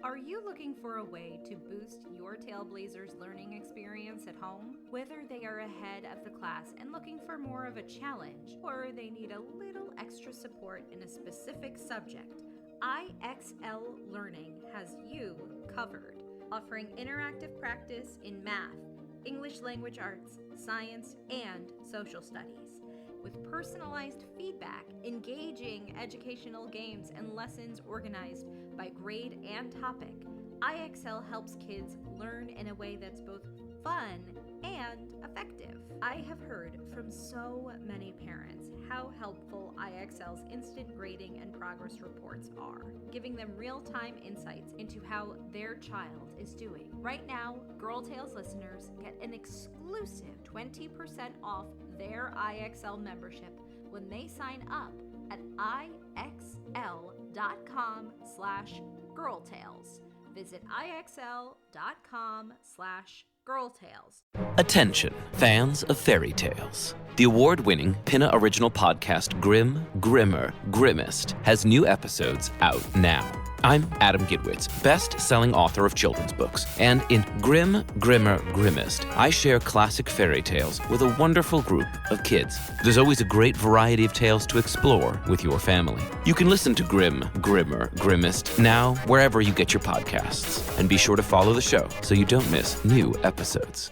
Are you looking for a way to boost your Tailblazers learning experience at home? Whether they are ahead of the class and looking for more of a challenge, or they need a little extra support in a specific subject, IXL Learning has you covered, offering interactive practice in math, English language arts, science, and social studies. With personalized feedback, engaging educational games, and lessons organized by grade and topic, IXL helps kids learn in a way that's both fun and effective. I have heard from so many parents how helpful IXL's instant grading and progress reports are, giving them real-time insights into how their child is doing. Right now, Girl Tales listeners get an exclusive 20% off their IXL membership when they sign up at IXL.com/girltales. Visit IXL.com/girltales. Attention, fans of fairy tales. The award-winning Pinna original podcast Grim, Grimmer, Grimmest has new episodes out now. I'm Adam Gidwitz, best-selling author of children's books, and in Grim, Grimmer, Grimmest, I share classic fairy tales with a wonderful group of kids. There's always a great variety of tales to explore with your family. You can listen to Grim, Grimmer, Grimmest now wherever you get your podcasts, and be sure to follow the show so you don't miss new episodes.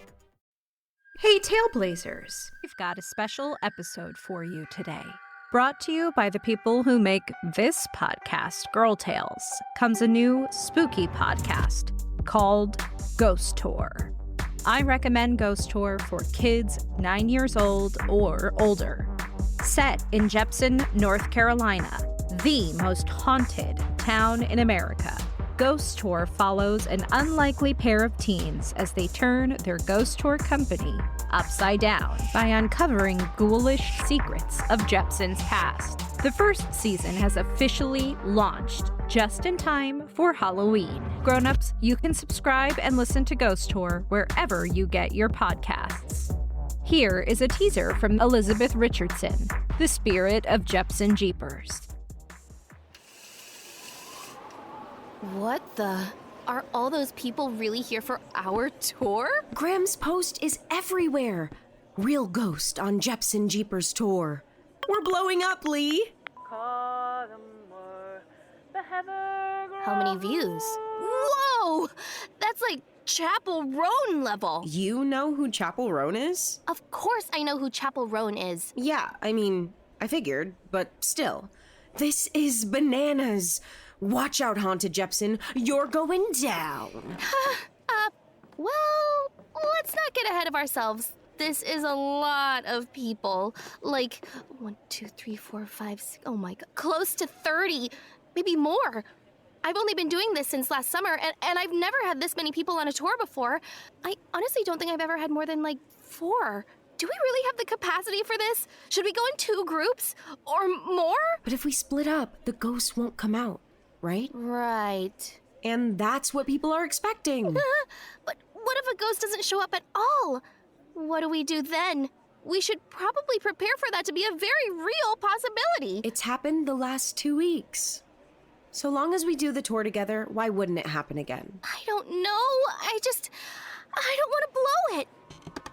Hey Tailblazers! We've got a special episode for you today. Brought to you by the people who make this podcast, Girl Tales, comes a new spooky podcast called Ghost Tour. I recommend Ghost Tour for kids 9 years old or older. Set in Jepson, North Carolina, the most haunted town in America, Ghost Tour follows an unlikely pair of teens as they turn their ghost tour company upside down by uncovering ghoulish secrets of Jepson's past. The first season has officially launched just in time for Halloween. Grown-ups, you can subscribe and listen to Ghost Tour wherever you get your podcasts. Here is a teaser from Elizabeth Richardson, the spirit of Jepson Jeepers. What the? Are all those people really here for our tour? Graham's post is everywhere. Real ghost on Jepson Jeepers tour. We're blowing up, Lee. How many views? Whoa! That's like Chapel Roan level. You know who Chapel Roan is? Of course I know who Chapel Roan is. Yeah, I figured, but still. This is bananas. Watch out, Haunted Jepson. You're going down. Well, let's not get ahead of ourselves. This is a lot of people. Like, 1, 2, 3, 4, 5, 6, oh my god, close to 30, maybe more. I've only been doing this since last summer, and I've never had this many people on a tour before. I honestly don't think I've ever had more than, 4. Do we really have the capacity for this? Should we go in 2 groups? Or more? But if we split up, the ghosts won't come out, right? Right. And that's what people are expecting. But what if a ghost doesn't show up at all? What do we do then? We should probably prepare for that to be a very real possibility. It's happened the last 2 weeks. So long as we do the tour together, why wouldn't it happen again? I don't know. I don't want to blow it.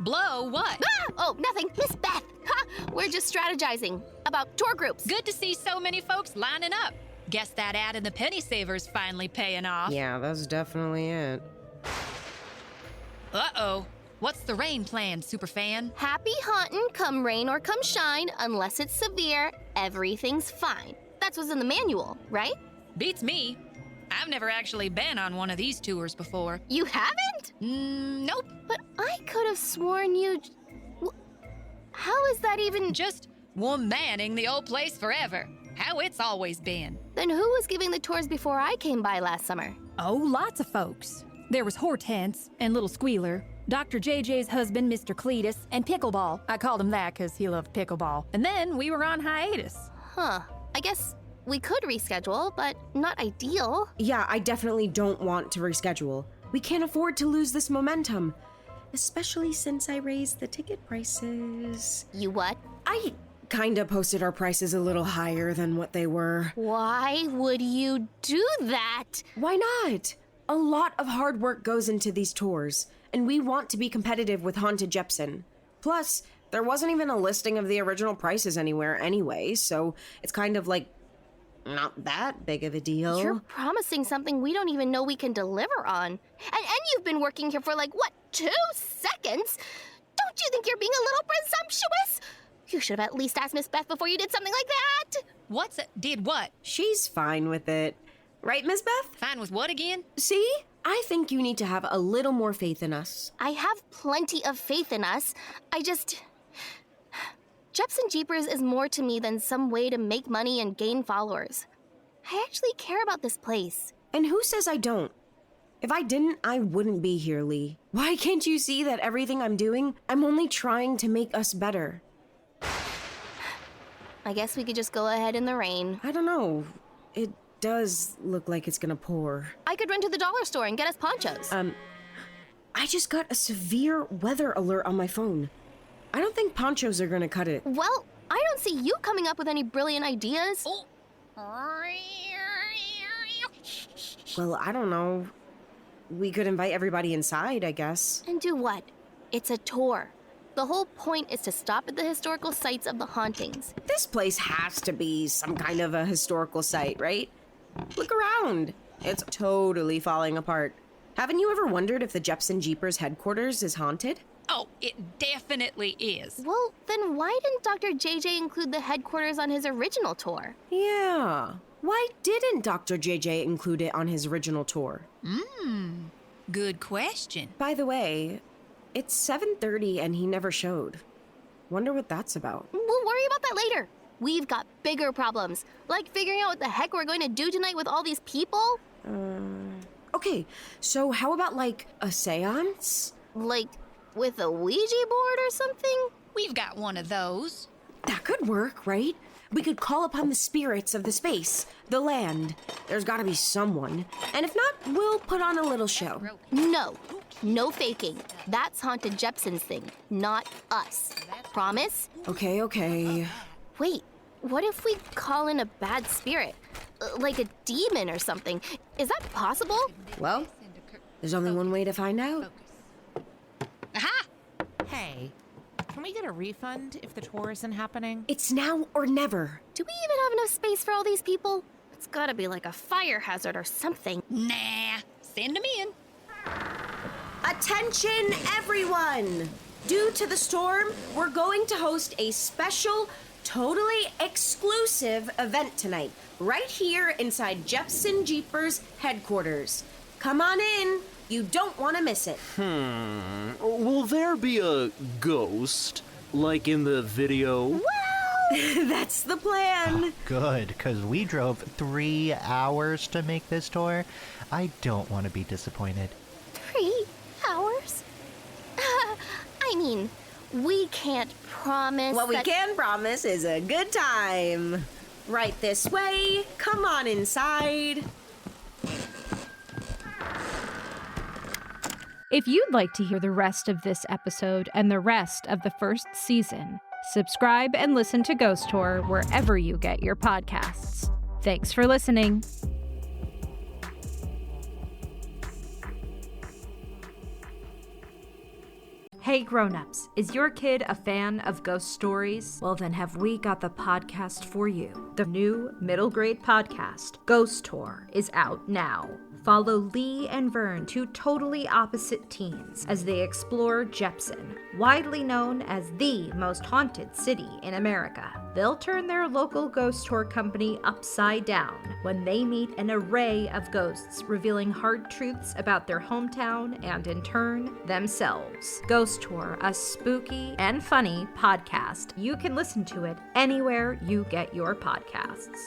Blow what? Oh, nothing. Miss Beth. We're just strategizing about tour groups. Good to see so many folks lining up. Guess that ad in the Penny Saver's finally paying off. Yeah, that's definitely it. Uh-oh. What's the rain plan, superfan? Happy hunting, come rain or come shine. Unless it's severe, everything's fine. That's what's in the manual, right? Beats me. I've never actually been on one of these tours before. You haven't? Nope. But I could have sworn you... How is that even... Just womanning the old place forever. How it's always been. Then who was giving the tours before I came by last summer? Oh, lots of folks. There was Hortense and Little Squealer, Dr. JJ's husband, Mr. Cletus, and Pickleball. I called him that because he loved pickleball. And then we were on hiatus. Huh. I guess we could reschedule, but not ideal. Yeah, I definitely don't want to reschedule. We can't afford to lose this momentum. Especially since I raised the ticket prices. You what? I kinda posted our prices a little higher than what they were. Why would you do that? Why not? A lot of hard work goes into these tours, and we want to be competitive with Haunted Jepson. Plus, there wasn't even a listing of the original prices anywhere anyway, so it's kind of like not that big of a deal. You're promising something we don't even know we can deliver on. And you've been working here for 2 seconds? Don't you think you're being a little presumptuous? You should have at least asked Miss Beth before you did something like that. Did what? She's fine with it. Right, Miss Beth? Fine with what again? See? I think you need to have a little more faith in us. I have plenty of faith in us. Jepson Jeepers is more to me than some way to make money and gain followers. I actually care about this place. And who says I don't? If I didn't, I wouldn't be here, Lee. Why can't you see that everything I'm doing, I'm only trying to make us better? I guess we could just go ahead in the rain. I don't know. It does look like it's gonna pour. I could run to the dollar store and get us ponchos. I just got a severe weather alert on my phone. I don't think ponchos are gonna cut it. Well, I don't see you coming up with any brilliant ideas. Oh. Well, I don't know. We could invite everybody inside, I guess. And do what? It's a tour. The whole point is to stop at the historical sites of the hauntings. This place has to be some kind of a historical site, right? Look around. It's totally falling apart. Haven't you ever wondered if the Jepson Jeepers headquarters is haunted? Oh, it definitely is. Well, then why didn't Dr. JJ include the headquarters on his original tour? Yeah. Why didn't Dr. JJ include it on his original tour? Good question. By the way, it's 7:30 and he never showed. Wonder what that's about. We'll worry about that later. We've got bigger problems, like figuring out what the heck we're going to do tonight with all these people. Okay, so how about a seance? Like with a Ouija board or something? We've got one of those. That could work, right? We could call upon the spirits of the space, the land. There's gotta be someone. And if not, we'll put on a little show. No faking. That's Haunted Jepson's thing, not us. Promise? Okay. Wait, what if we call in a bad spirit? Like a demon or something? Is that possible? Well, there's only one way to find out. Aha! Hey, can we get a refund if the tour isn't happening? It's now or never. Do we even have enough space for all these people? It's gotta be like a fire hazard or something. Nah, send them in. Attention, everyone! Due to the storm, we're going to host a special, totally exclusive event tonight, right here inside Jepson Jeepers headquarters. Come on in. You don't want to miss it. Will there be a ghost, like in the video? That's the plan. Good, because we drove 3 hours to make this tour. I don't want to be disappointed. 3 hours? I mean, we can't promise What we that- can promise is a good time. Right this way. Come on inside. If you'd like to hear the rest of this episode and the rest of the first season, subscribe and listen to Ghost Tour wherever you get your podcasts. Thanks for listening. Hey grown-ups, is your kid a fan of ghost stories? Well then have we got the podcast for you. The new middle grade podcast, Ghost Tour, is out now. Follow Lee and Vern, two totally opposite teens, as they explore Jepson, widely known as the most haunted city in America. They'll turn their local ghost tour company upside down when they meet an array of ghosts, revealing hard truths about their hometown and, in turn, themselves. Ghost Tour, a spooky and funny podcast. You can listen to it anywhere you get your podcasts.